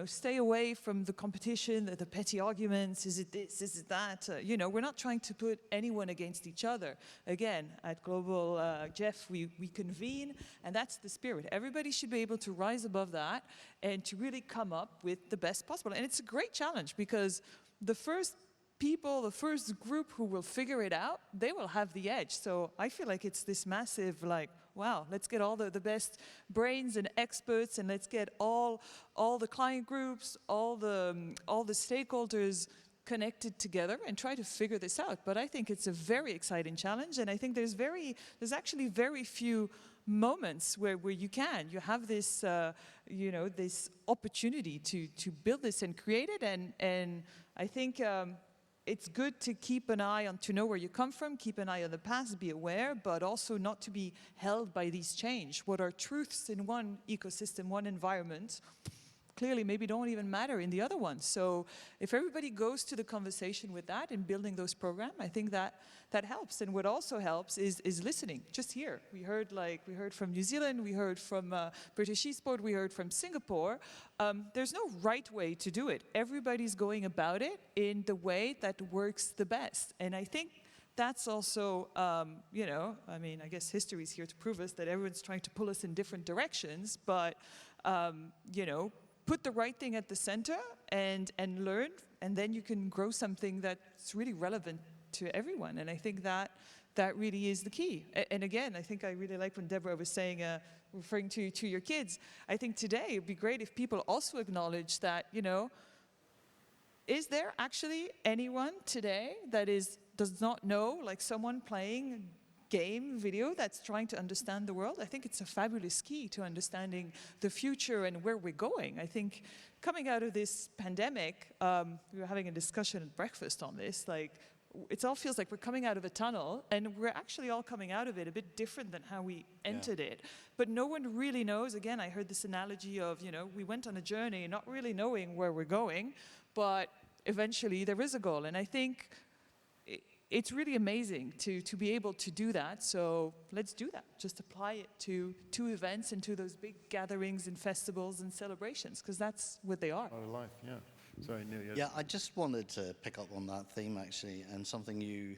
stay away from the competition, the petty arguments, is it this, is it that, we're not trying to put anyone against each other. Again, at Global Jeff, we convene, and that's the spirit. Everybody should be able to rise above that and to really come up with the best possible. And it's a great challenge, because the first group who will figure it out, they will have the edge. So I feel like it's this massive, wow, let's get all the best brains and experts, and let's get all the client groups, all the stakeholders connected together and try to figure this out. But I think it's a very exciting challenge, and I think there's actually very few moments where you have this this opportunity to build this and create it, and I think it's good to keep an eye on, to know where you come from, keep an eye on the past, be aware, but also not to be held by these change. What are truths in one ecosystem, one environment, clearly maybe don't even matter in the other one. So if everybody goes to the conversation with that in building those programs, I think that helps. And what also helps is listening. Just here, we heard from New Zealand, we heard from British Esports, we heard from Singapore. There's no right way to do it. Everybody's going about it in the way that works the best. And I think that's also, I guess history is here to prove us that everyone's trying to pull us in different directions, but, put the right thing at the center and learn, and then you can grow something that's really relevant to everyone. And I think that really is the key. And again, I think I really like when Deborah was saying, referring to your kids, I think today it'd be great if people also acknowledge that, is there actually anyone today that does not know, like someone playing game video that's trying to understand the world? I think it's a fabulous key to understanding the future and where we're going. I think coming out of this pandemic, we were having a discussion at breakfast on this, it all feels like we're coming out of a tunnel, and we're actually all coming out of it a bit different than how we entered it. But no one really knows. Again, I heard this analogy of, we went on a journey not really knowing where we're going, but eventually there is a goal. And I think it's really amazing to be able to do that. So let's do that. Just apply it to events and to those big gatherings and festivals and celebrations, because that's what they are. Part of life, yeah. Sorry, Neil. Yes. Yeah, I just wanted to pick up on that theme, actually, and something you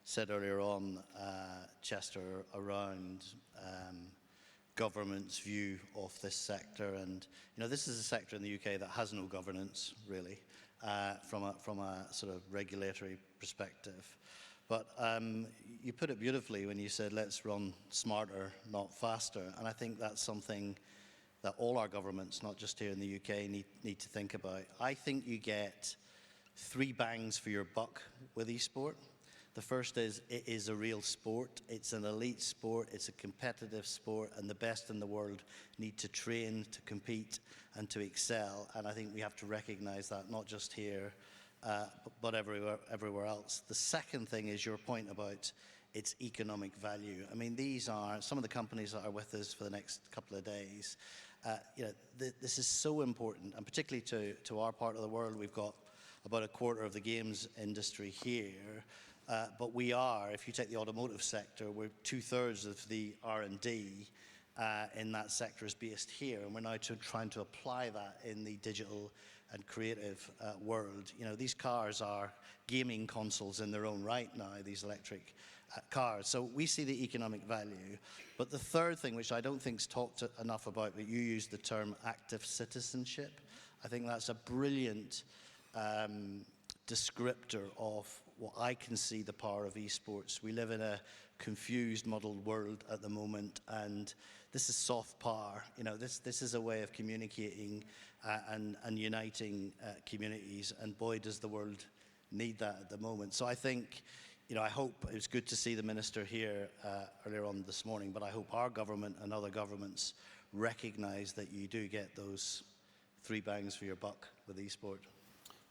said earlier on, Chester, around government's view of this sector. And, this is a sector in the UK that has no governance, really, from a sort of regulatory perspective. But you put it beautifully when you said, let's run smarter, not faster. And I think that's something that all our governments, not just here in the UK, need to think about. I think you get 3 bangs for your buck with esport. The first is it is a real sport. It's an elite sport. It's a competitive sport, and the best in the world need to train, to compete, and to excel. And I think we have to recognize that, not just here, but everywhere else. The second thing is your point about its economic value. I mean, these are some of the companies that are with us for the next couple of days. This is so important, and particularly to our part of the world. We've got about a quarter of the games industry here. But we are, if you take the automotive sector, we're 2/3 of the R&D in that sector is based here, and we're now trying to apply that in the digital and creative world. You know, these cars are gaming consoles in their own right now, these electric cars. So we see the economic value. But the third thing, which I don't think's talked enough about, but you used the term active citizenship. I think that's a brilliant descriptor of what I can see the power of esports. We live in a confused, muddled world at the moment, and this is soft power. You know, this is a way of communicating and uniting communities, and boy, does the world need that at the moment. So I think, you know, I hope, it was good to see the minister here earlier on this morning, but I hope our government and other governments recognize that you do get those 3 bangs for your buck with esport.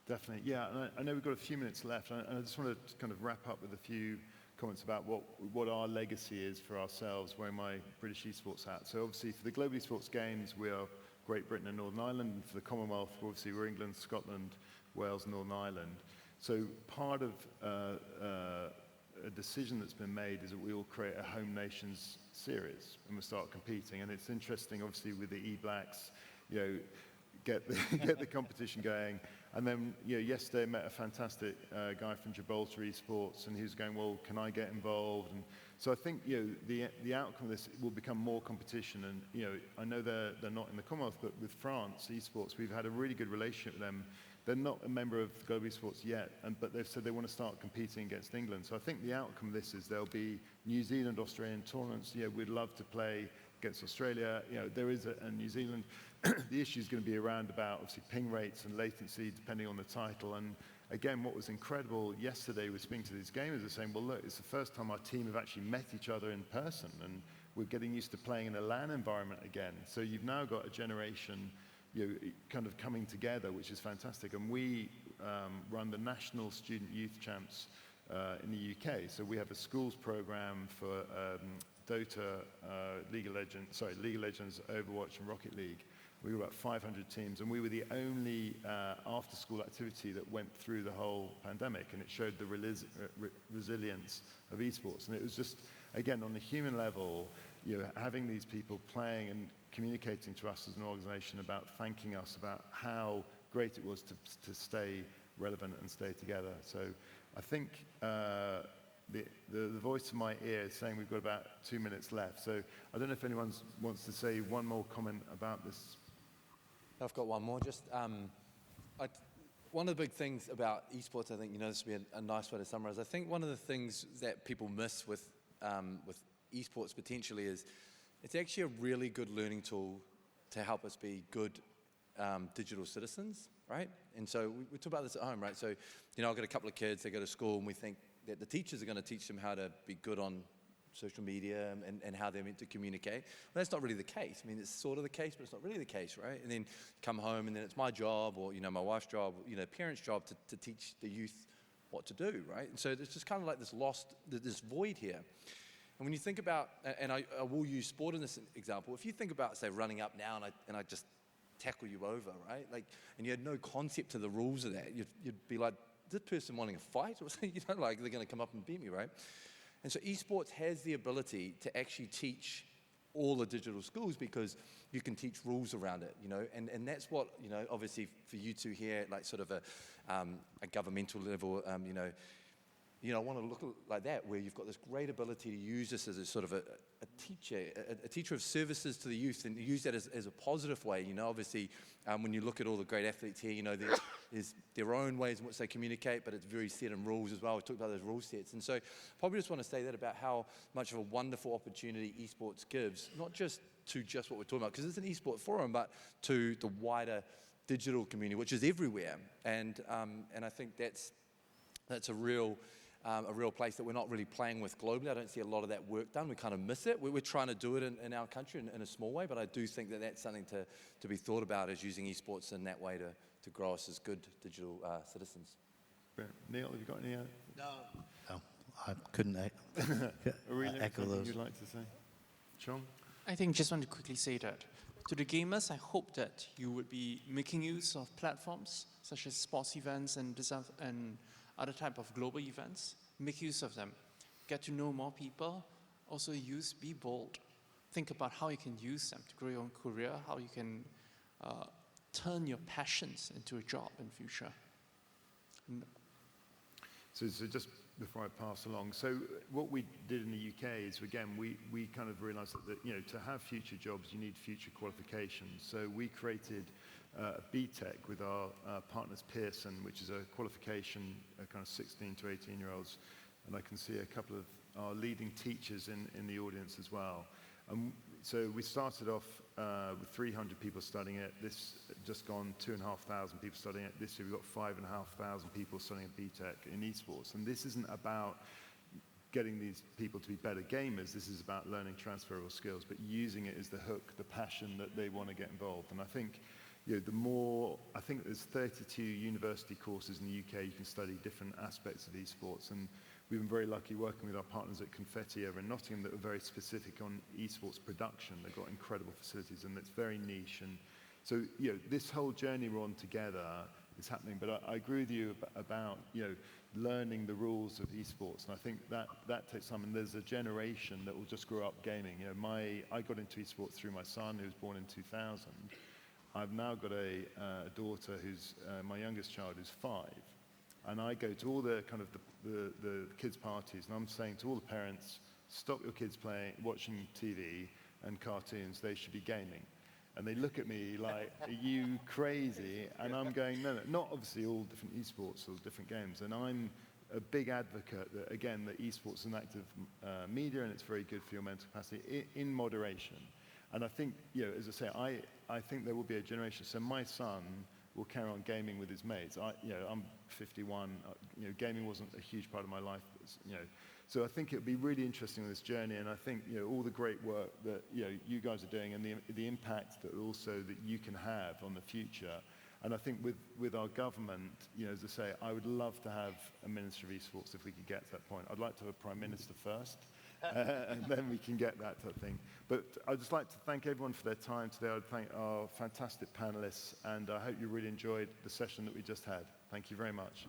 Definitely, yeah. And I know we've got a few minutes left, and I just want to kind of wrap up with a few comments about what our legacy is for ourselves, wearing my British esports hat. So obviously for the Global Esports Games, we are Great Britain and Northern Ireland, and for the Commonwealth, obviously we're England, Scotland, Wales, Northern Ireland. So part of a decision that's been made is that we will create a Home Nations series, and we'll start competing. And it's interesting, obviously, with the E-Blacks, you know, get the competition going. And then, you know, yesterday I met a fantastic guy from Gibraltar Esports, and he was going, well, can I get involved? And so I think, you know, the outcome of this will become more competition. And, you know, I know they're not in the Commonwealth, but with France Esports, we've had a really good relationship with them. They're not a member of Global Esports yet, but they've said they want to start competing against England. So I think the outcome of this is there'll be New Zealand, Australian tournaments. You know, we'd love to play against Australia. You know, there is a New Zealand. The issue is going to be around about, obviously, ping rates and latency, depending on the title. And again, what was incredible yesterday was speaking to these gamers, they're saying, well, look, it's the first time our team have actually met each other in person, and we're getting used to playing in a LAN environment again. So you've now got a generation, you know, kind of coming together, which is fantastic. And we run the National Student Youth Champs in the UK. So we have a schools program for Dota, League of Legends, Overwatch, and Rocket League. We were about 500 teams, and we were the only after-school activity that went through the whole pandemic, and it showed the resilience of esports. And it was just, again, on the human level, you know, having these people playing and communicating to us as an organization about thanking us about how great it was to stay relevant and stay together. So I think the voice in my ear is saying we've got about 2 minutes left. So I don't know if anyone wants to say one more comment about this. I've got one more. Just one of the big things about esports, I think, you know, this would be a nice way to summarize. I think one of the things that people miss with esports potentially is it's actually a really good learning tool to help us be good digital citizens, right? And so we talk about this at home, right? So, you know, I've got a couple of kids, they go to school, and we think that the teachers are going to teach them how to be good on social media and how they're meant to communicate. Well, that's not really the case. I mean, it's sort of the case, but it's not really the case, right? And then come home, and then it's my job, or, you know, my wife's job, you know, parents' job to teach the youth what to do, right? And so there's just kind of like this void here. And when you think about, and I will use sport in this example, if you think about, say, running up now and I just tackle you over, right? Like, and you had no concept of the rules of that, you'd be like, is this person wanting a fight? Or something? You know, like, they're going to come up and beat me, right? And so esports has the ability to actually teach all the digital schools, because you can teach rules around it, you know, and that's what, you know, obviously for you two here, like sort of a governmental level, you know, I want to look like that, where you've got this great ability to use this as a sort of a teacher of services to the youth, and use that as a positive way. You know, obviously, when you look at all the great athletes here, you know, there's their own ways in which they communicate, but it's very set in rules as well. We talked about those rule sets. And so probably just want to say that about how much of a wonderful opportunity esports gives, not just to just what we're talking about, because it's an esports forum, but to the wider digital community, which is everywhere. And I think that's a real a real place that we're not really playing with globally. I don't see a lot of that work done. We kind of miss it. We're trying to do it in our country in a small way, but I do think that that's something to be thought about, is using esports in that way to grow us as good digital citizens. Neil, have you got any? No, I couldn't Aurelia, echo something those. you'd like to say? Chong? I think just want to quickly say that to the gamers, I hope that you would be making use of platforms such as sports events and other type of global events. Make use of them. Get to know more people. Also be bold. Think about how you can use them to grow your own career, how you can turn your passions into a job in future. So just before I pass along, so what we did in the UK is, again, we kind of realized that, to have future jobs, you need future qualifications. So we created a BTEC with our partners Pearson, which is a qualification, kind of 16 to 18-year-olds. And I can see a couple of our leading teachers in the audience as well. So we started off with 300 people studying it. This just gone 2,500 people studying it. This year we've got 5,500 people studying at BTEC in esports. And this isn't about getting these people to be better gamers. This is about learning transferable skills, but using it as the hook, the passion that they want to get involved. And I think, I think there's 32 university courses in the UK you can study different aspects of esports. And we've been very lucky working with our partners at Confetti over in Nottingham that were very specific on esports production. They've got incredible facilities and it's very niche. And so, this whole journey we're on together is happening. But I agree with you about, learning the rules of esports. And I think that takes time. And there's a generation that will just grow up gaming. I got into esports through my son, who was born in 2000. I've now got a daughter who's my youngest child, who's 5. And I go to all the kind of the kids' parties, and I'm saying to all the parents, stop your kids watching TV and cartoons, they should be gaming. And they look at me like, are you crazy? And I'm going, no, not obviously all different esports or different games. And I'm a big advocate that, again, that esports is an active media and it's very good for your mental capacity in moderation. And I think, as I say, I think there will be a generation. So my son will carry on gaming with his mates. I'm 51. Gaming wasn't a huge part of my life. So I think it would be really interesting on this journey. And I think all the great work that you guys are doing and the impact that also that you can have on the future. And I think with our government, as I say, I would love to have a Minister of Esports if we could get to that point. I'd like to have a Prime Minister first. And then we can get that type of thing. But I'd just like to thank everyone for their time today. I'd thank our fantastic panelists, and I hope you really enjoyed the session that we just had. Thank you very much.